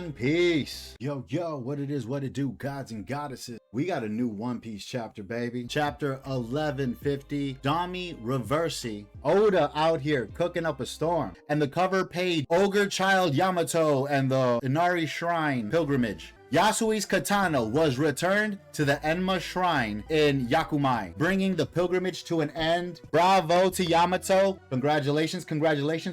One Piece. Yo, what it is, what it do, gods and goddesses. We got a new One Piece chapter, baby. Chapter 1150. Dami Reversi. Oda out here cooking up a storm. And the cover page, Ogre Child Yamato and the Inari Shrine pilgrimage. Yasui's katana was returned to the Enma Shrine in Yakumai, bringing the pilgrimage to an end. Bravo to Yamato. Congratulations.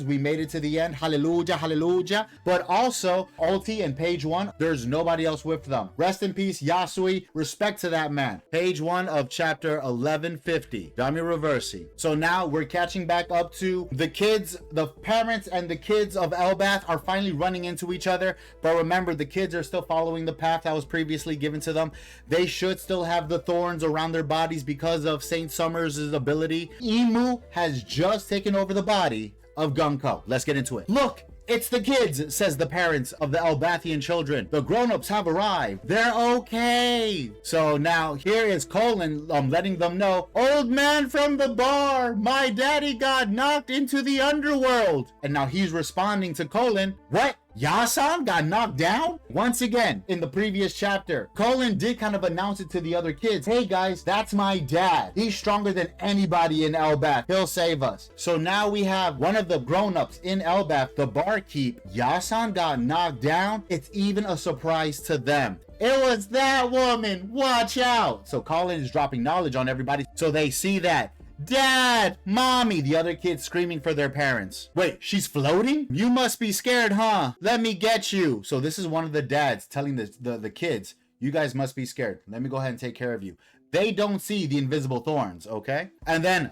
We made it to the end. Hallelujah. But also, Ulti and page 1, there's nobody else with them. Rest in peace, Yasui. Respect to that man. Page 1 of chapter 1150. Dami Reversi. So now we're catching back up to the kids. The parents and the kids of Elbath are finally running into each other. But remember, the kids are still following the path that was previously given to them. They should still have the thorns around their bodies because of Saint Summers' ability. Imu has just taken over the body of Gunko. Let's get into it. Look, it's the kids, says the parents of the Elbathian children. The grown-ups have arrived. They're okay. So now here is Colin letting them know, old man from the bar, my daddy got knocked into the underworld. And now he's responding to Colin, what? Yasan got knocked down? Once again, in the previous chapter, Colin did kind of announce it to the other kids. Hey guys, that's my dad. He's stronger than anybody in Elbath. He'll save us. So now we have one of the grown-ups in Elbath, the barkeep. Yasan got knocked down. It's even a surprise to them. It was that woman. Watch out. So Colin is dropping knowledge on everybody. So they see that. Dad, mommy, the other kids screaming for their parents. Wait, she's floating? You must be scared, huh? Let me get you. So this is one of the dads telling the kids, you guys must be scared. Let me go ahead and take care of you. They don't see the invisible thorns, okay? And then,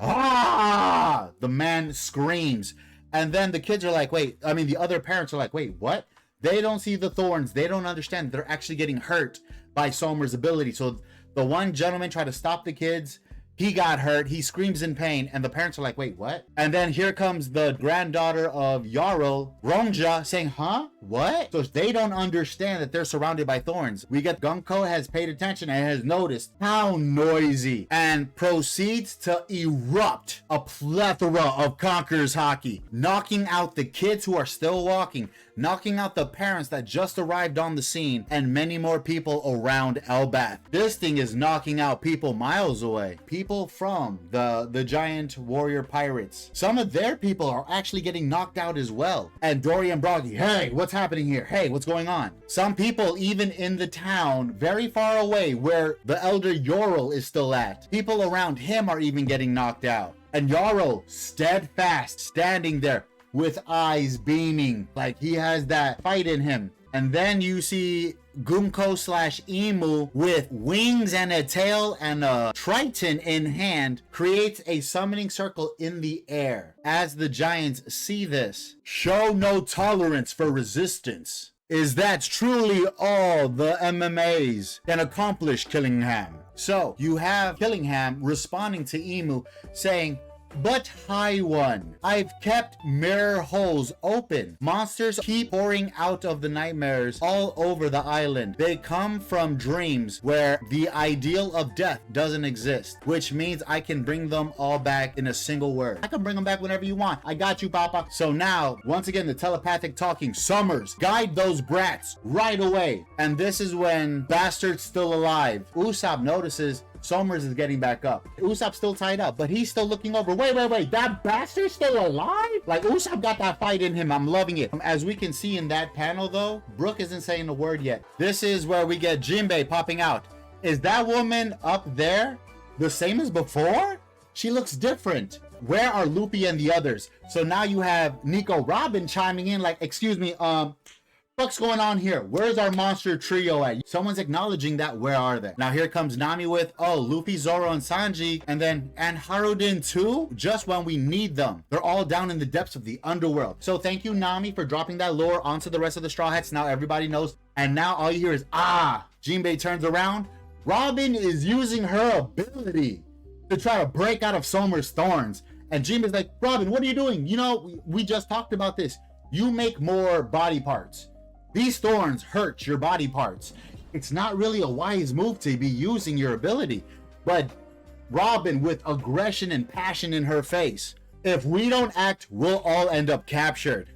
the man screams. And then the kids are like, the other parents are like, wait, what? They don't see the thorns. They don't understand. They're actually getting hurt by Somer's ability. So the one gentleman tried to stop the kids. He got hurt. He screams in pain. And the parents are like, wait, what? And then here comes the granddaughter of Jarl, Ronja, saying, huh? What? So they don't understand that they're surrounded by thorns. We get Gunko has paid attention and has noticed how noisy and proceeds to erupt a plethora of Conqueror's Haki, knocking out the kids who are still walking, knocking out the parents that just arrived on the scene, and many more people around Elbath. This thing is knocking out people miles away. People from the giant warrior pirates. Some of their people are actually getting knocked out as well. And Dory and Broggy, hey, what's happening here? Hey, what's going on? Some people even in the town very far away where the elder Jarl is still at. People around him are even getting knocked out. And Jarl steadfast standing there with eyes beaming like he has that fight in him. And then you see Gunko / Imu with wings and a tail and a triton in hand creates a summoning circle in the air. As the giants see this, show no tolerance for resistance. Is that truly all the MMAs can accomplish, Killingham? So you have Killingham responding to Imu saying, but High One, I've kept mirror holes open. Monsters keep pouring out of the nightmares all over the island. They come from dreams where the ideal of death doesn't exist, which means I can bring them all back in a single word. I can bring them back whenever you want. I got you, Papa. So now, once again, the telepathic talking. Summers, guide those brats right away. And this is when Bastard's still alive. Usopp notices Somers is getting back up. Usopp's still tied up, but he's still looking over. Wait, that bastard's still alive? Like, Usopp got that fight in him. I'm loving it. As we can see in that panel, though, Brook isn't saying a word yet. This is where we get Jinbei popping out. Is that woman up there the same as before? She looks different. Where are Luffy and the others? So now you have Nico Robin chiming in like, excuse me, what's going on here? Where's our monster trio at? Someone's acknowledging that. Where are they? Now here comes Nami with, oh, Luffy, Zoro, and Sanji. And Haruden too? Just when we need them. They're all down in the depths of the underworld. So thank you, Nami, for dropping that lore onto the rest of the Straw Hats. Now everybody knows. And now all you hear is, Jinbei turns around. Robin is using her ability to try to break out of Somer's thorns. And Jinbei's like, Robin, what are you doing? You know, we just talked about this. You make more body parts. These thorns hurt your body parts. It's not really a wise move to be using your ability. But Robin, with aggression and passion in her face, if we don't act, we'll all end up captured.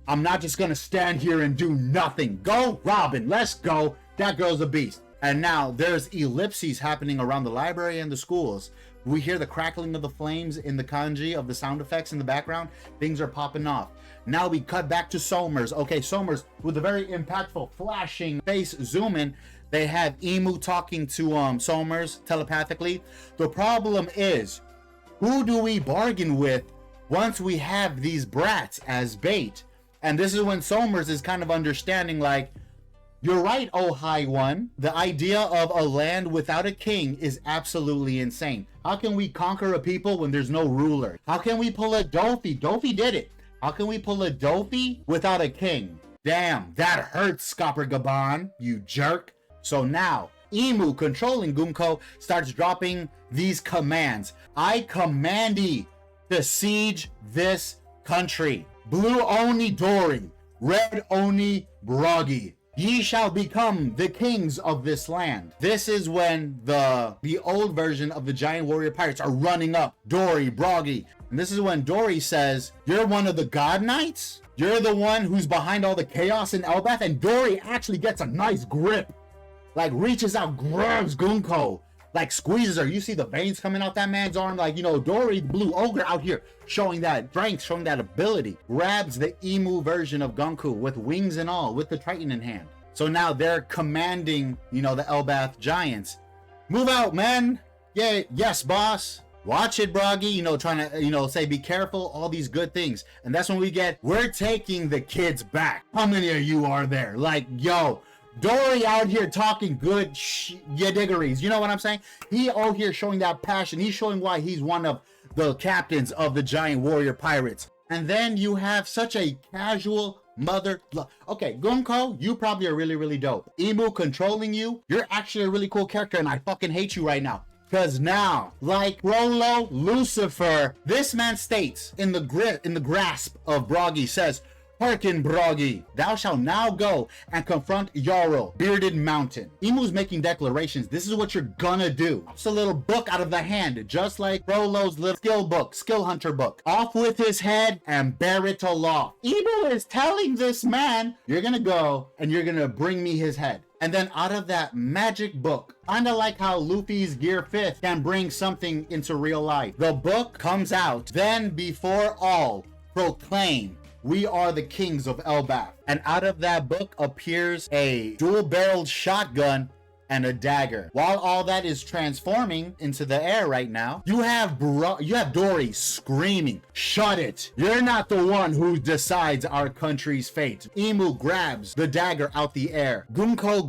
I'm not just gonna stand here and do nothing. Go, Robin, let's go. That girl's a beast. And now there's ellipses happening around the library and the schools. We hear the crackling of the flames in the kanji of the sound effects in the background. Things are popping off. Now we cut back to Somers. Okay, Somers with a very impactful flashing face zoom in. They have Emu talking to Somers telepathically. The problem is, who do we bargain with once we have these brats as bait? And this is when Somers is kind of understanding, like, you're right, oh high one. The idea of a land without a king is absolutely insane. How can we conquer a people when there's no ruler? How can we pull a Dofi? Dofi did it. How can we pull a Dofi without a king? Damn, that hurts, Scopper Gaban, you jerk. So now, Emu controlling Gunko starts dropping these commands. I command ye to siege this country. Blue Oni Dori, Red Oni Bragi. Ye shall become the kings of this land. This is when the old version of the giant warrior pirates are running up. Dory, Bragi. And this is when Dory says, you're one of the god knights? You're the one who's behind all the chaos in Elbath? And Dory actually gets a nice grip. Like reaches out, grabs Gunko. Like squeezes her. You see the veins coming out that man's arm. Like, you know, Dory, the blue ogre out here showing that strength, showing that ability. Grabs the emu version of Gunko with wings and all, with the Triton in hand. So now they're commanding, you know, the Elbath giants. Move out, man. Yeah, yes, boss. Watch it, Bragi. You know, trying to, you know, say be careful, all these good things. And that's when we get, we're taking the kids back. How many of you are there? Like, yo, Dory out here talking good diggeries. You know what I'm saying? He out here showing that passion. He's showing why he's one of the captains of the giant warrior pirates. And then you have such a casual mother. Okay, Gunko, you probably are really, really dope. Emu controlling you, you're actually a really cool character, and I fucking hate you right now. Because now, like Rolo Lucifer, this man states in the grasp of Bragi, says, hearken, Bragi, thou shalt now go and confront Jarl, Bearded Mountain. Emu's making declarations. This is what you're gonna do. It's a little book out of the hand, just like Rolo's little skill hunter book. Off with his head and bear it aloft. Emu is telling this man, you're gonna go and you're gonna bring me his head. And then out of that magic book, kinda like how Luffy's Gear 5th can bring something into real life. The book comes out, then before all, proclaim, we are the kings of Elbath. And out of that book appears a dual-barreled shotgun and a dagger. While all that is transforming into the air right now, you have Dory screaming, shut it. You're not the one who decides our country's fate. Emu grabs the dagger out the air. Gunko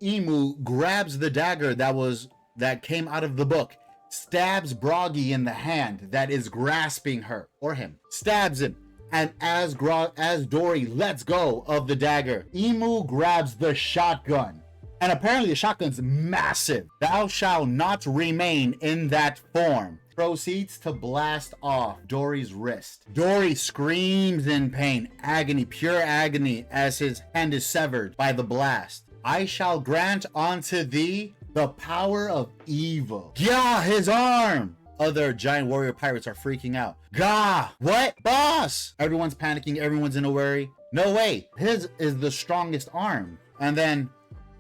Emu grabs the dagger that came out of the book, stabs Bragi in the hand that is grasping her or him, stabs him. And as Dory lets go of the dagger, Emu grabs the shotgun. And apparently the shotgun's massive. Thou shalt not remain in that form. Proceeds to blast off Dory's wrist. Dory screams in pain, agony, pure agony, as his hand is severed by the blast. I shall grant unto thee the power of evil. Yeah, his arm! Other giant warrior pirates are freaking out. Gah! What? Boss! Everyone's panicking. Everyone's in a worry. No way. His is the strongest arm. And then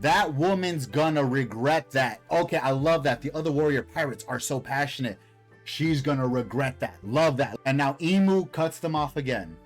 that woman's gonna regret that. Okay, I love that. The other warrior pirates are so passionate. She's gonna regret that. Love that. And now Emu cuts them off again.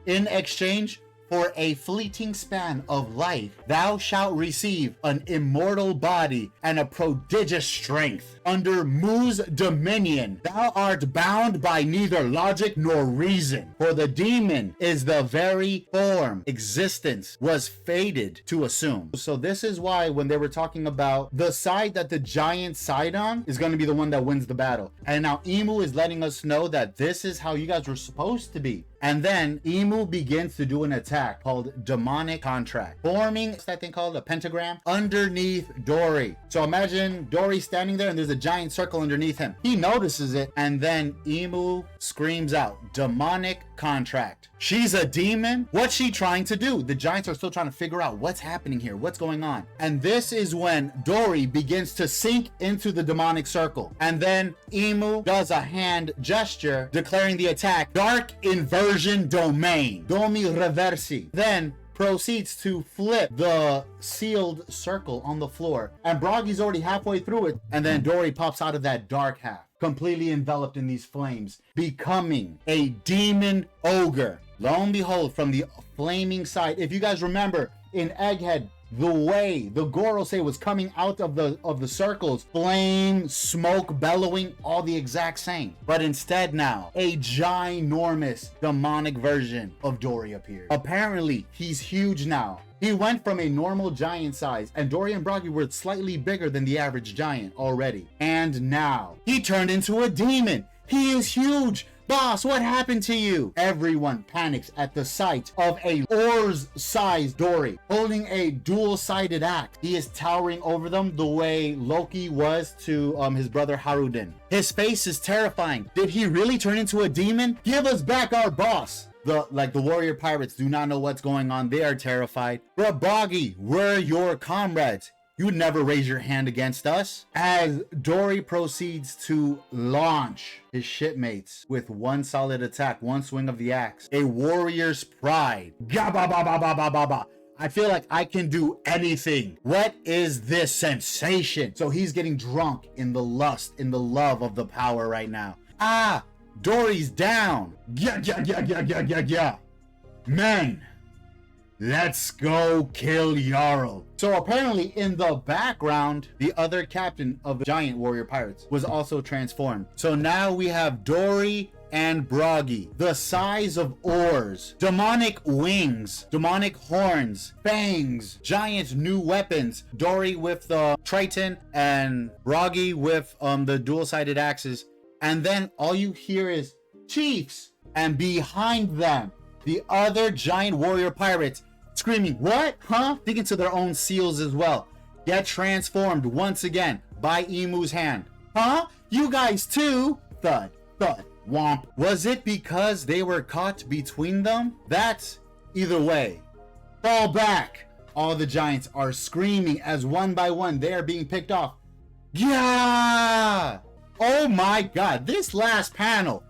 In exchange for a fleeting span of life, thou shalt receive an immortal body and a prodigious strength. Under Mu's dominion, thou art bound by neither logic nor reason, for the demon is the very form existence was fated to assume. So this is why when they were talking about the side that the giants side on is going to be the one that wins the battle. And now Emu is letting us know that this is how you guys were supposed to be. And then Emu begins to do an attack called Demonic Contract, forming that thing called a pentagram underneath Dory. So imagine Dory standing there and there's a giant circle underneath him. He notices it, and then Emu screams out, Demonic contract. She's a demon. What's she trying to do? The giants are still trying to figure out what's happening here, what's going on. And this is when Dory begins to sink into the demonic circle. And then Emu does a hand gesture declaring the attack Dark Inversion Domain, Domi Reversi. Then proceeds to flip the sealed circle on the floor, and Broggy's already halfway through it, and then Dory pops out of that dark half, completely enveloped in these flames, becoming a demon ogre. Lo and behold, from the flaming side, if you guys remember in Egghead, the way the Gorosei was coming out of the circles, flame, smoke, bellowing, all the exact same. But instead now, a ginormous demonic version of Dory appeared. Apparently, he's huge now. He went from a normal giant size, and Dory and Broggy were slightly bigger than the average giant already. And now, he turned into a demon. He is huge. Boss, what happened to you? Everyone panics at the sight of a oars-sized Dory holding a dual-sided axe. He is towering over them the way Loki was to his brother Haruden. His face is terrifying. Did he really turn into a demon? Give us back our boss. The warrior pirates do not know what's going on. They are terrified. But Broggy, we're your comrades. You would never raise your hand against us. As Dory proceeds to launch his shipmates with one solid attack, one swing of the axe, a warrior's pride. Gaba-ba-ba-ba-ba-ba-ba. I feel like I can do anything. What is this sensation? So he's getting drunk in the lust, in the love of the power right now. Ah, Dory's down. Yeah. Men, let's go kill Jarl. So apparently in the background, the other captain of the giant warrior pirates was also transformed. So now we have Dory and Broggy, the size of oars, demonic wings, demonic horns, fangs, giant new weapons. Dory with the Triton and Broggy with the dual-sided axes. And then all you hear is chiefs, and behind them, the other giant warrior pirates screaming, what? Huh? Thinking to their own seals as well. Get transformed once again by Emu's hand. Huh? You guys too? Thud, thud, womp. Was it because they were caught between them? That's either way. Fall back. All the giants are screaming as one by one they are being picked off. Yeah! Oh my god, this last panel.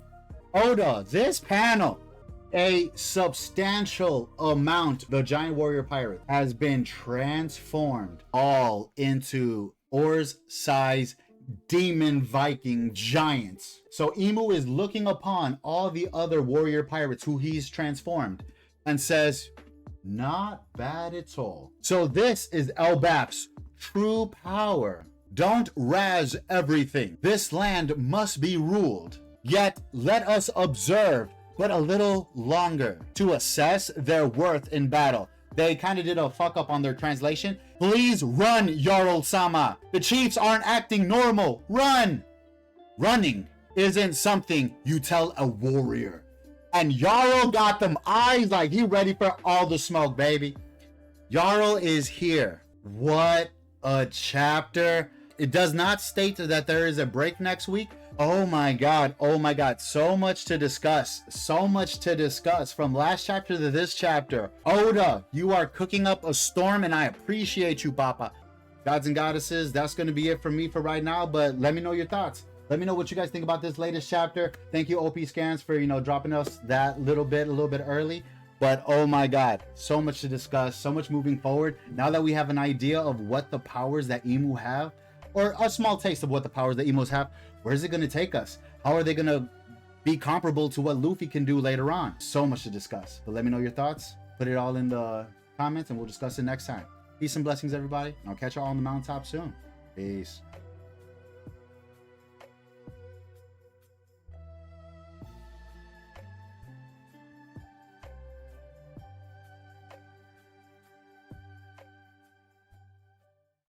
Oda, this panel. A substantial amount, the giant warrior pirate has been transformed all into oars-sized demon Viking giants. So Emu is looking upon all the other warrior pirates who he's transformed and says, not bad at all. So this is Elbap's true power. Don't razz everything. This land must be ruled. Yet let us observe but a little longer to assess their worth in battle. They kind of did a fuck up on their translation. Please run, Jarl-sama. The chiefs aren't acting normal. Run! Running isn't something you tell a warrior. And Jarl got them eyes like he ready for all the smoke, baby. Jarl is here. What a chapter. It does not state that there is a break next week. Oh my god, so much to discuss, from last chapter to this chapter. Oda, you are cooking up a storm and I appreciate you, Papa. Gods and goddesses, that's going to be it for me for right now, but let me know your thoughts. Let me know what you guys think about this latest chapter. Thank you, OP Scans, for, dropping us that a little bit early. But oh my god, so much to discuss, so much moving forward. Now that we have an idea of what the powers that Emu have, or a small taste of what the powers that Emus have, where is it going to take us? How are they going to be comparable to what Luffy can do later on? So much to discuss. But let me know your thoughts. Put it all in the comments and we'll discuss it next time. Peace and blessings, everybody. I'll catch you all on the mountaintop soon. Peace.